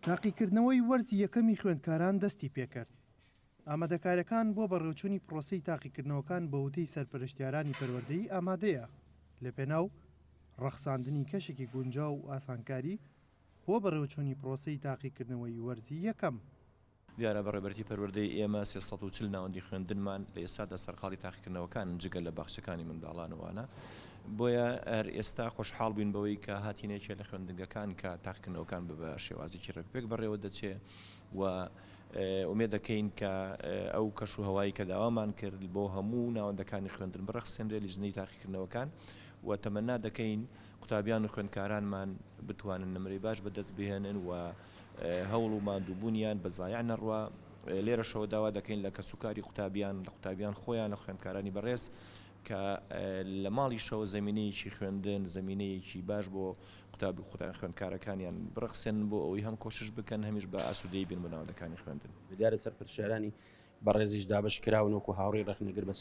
تاقیکردنەوەی وەرزی یەکەمی خوێندکاران دەستی پێکرد. ئامادەکاریەکان بۆ بەڕێوەچوونی پرۆسەی تاقیکردنەوەکان بە وتەی سەرپەرشتیارانی پەروەردەیی ئامادەیە لە پێناو ڕەخساندنی کەشێکی گونجاو و ئاسانکاری بۆ بەڕێوەچوونی پرۆسەی تاقیکردنەوەی وەرزی یەکەم. دیارە بەڕێبەرتی پەروەردەی ئێمە 340 ناوەندی خوێندنمان لە ئێستادا سەرقاڵی تاقیکردنەوەکان جگە لە باخچەکانی منداڵانەوانە. بۆیە هەر ئێستا خۆشحاڵ بووین بەوەی کە هاتینێکێ لە خوێندنگەکان کە تاقیکردنەوەکان بە شێوازێکی ڕێکپێک بەڕێوە دەچێ و ئومێد دەکەین کە ئەو کەش و هەوایی کە داوامان کرد بۆ هەموو ناوەندەکانی خوێندن بڕەخسێنرێ لیژنەی تاقیکردنەوەکان و تەمەنا دەکەین قوتابیان و خوێندکارانمان بتوانن نمرەی باش بەدەست بهێنن و هەوڵ و مادووبوونیان بە زایع نەڕوا. لێرەشەوە داوا دەکەین لە کەسوکاری قوتابیان خۆیان لە خوێندکارانی بەڕێز کە لە ماڵیشەوە زمینەیەکی خوێندن زمینەیەکی باش بۆ قوتابی خوێندکارەکانیان بڕەخسێن بۆ ئەوەی هەم کۆشش بکەن هەمیش بە ئاسوودەیی بین بۆ ناوەندەکانی خوێندن. دیارە سەرپەرشتیارانی بەڕێزیش دابش کراونەوەکو هاوڕێی ڕەخنەگر بە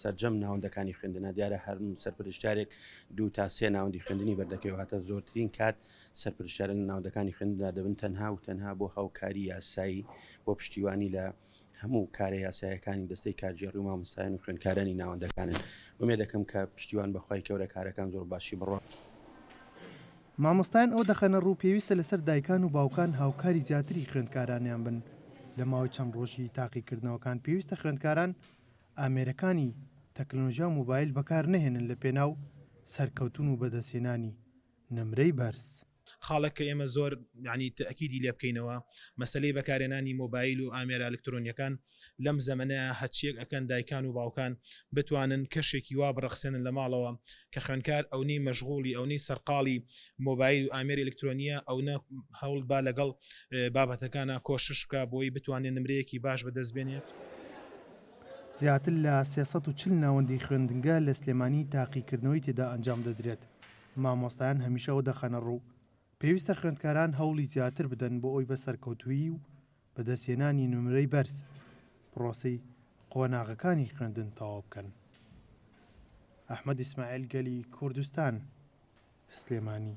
سەرجەم ناوەندەکانی خوێندنە. دیارە هەر سەرپەرشتیارێک 2 تا 3 ناوەندی خوێندنی بەردەکەوە هاتە زۆرترین کات سەرپەرشتیارە ناوەندەکانی خوێندندا دەبن تەنها و تەنها بۆ هاوکاری یاسایی بۆ پشتیوانی لە هەموو کارە یاسایەکانی دەستەی کارژێڕی و مامۆستایان و خوێندکارانی ناوەندەکانن. ومێ دەکەم کە پشتیوان بەخوای کەورە کارەکان زۆر باشی بڕۆ. مامۆستایان ئەو دەخەنە ڕوو پێویستە لەسەر دایکان و باوکان هاوکاری زیاتری خوێندکارانیان بن. لە ماوەی چەند ڕۆژی تاقیکردنەوەکان پێویستە خوێندکاران ئامێرەکانی تەکنۆلۆژیا موبایل بەکار نەهێنن لە پێناو سەرکەوتون و بەدەستهێنانی نمرەی بەرز. خاڵک کە ئێمە زۆر ینی تەکیدی لێ بکەینەوە مەسلەی بەکارهێنانی مۆبایل و ئامێرە ئەلکترۆنیەکان لەم زەمەنەیە هەچیەک ئەکەن دایکان و باوکان بتوانن کەشێکی وا بڕەخسێنن لە ماڵەوە کە خوێندکار ئەوەی مەشغوڵی ئەوەی سەرقاڵی مۆبایل و ئامێری ئەلکترۆنیە ئەو هەوڵ با لەگەڵ بابەتەکانە کۆشش بکە بۆی بتوانێت نمرەیەکی باش بەدەستبێنێت. زیاتر لە 340 ناوەندی خوێندنگە لە سلێمانی تاقیکردنەوەی تێدا ئەنجام دەدرێت. مامۆستایان هەمیشەوە دەخەنە ڕوو پێویستە خوێندکاران هەوڵی زیاتر بدەن بۆ ئەوی بە سەرکەوتووی و بەدەستهێنانی نمرەی بەرز پرۆسەی قۆناغەکانی خوێندن تەواو بکەن. ئەحمەد ئیسماعیل گەلی کوردستان، سلێمانی.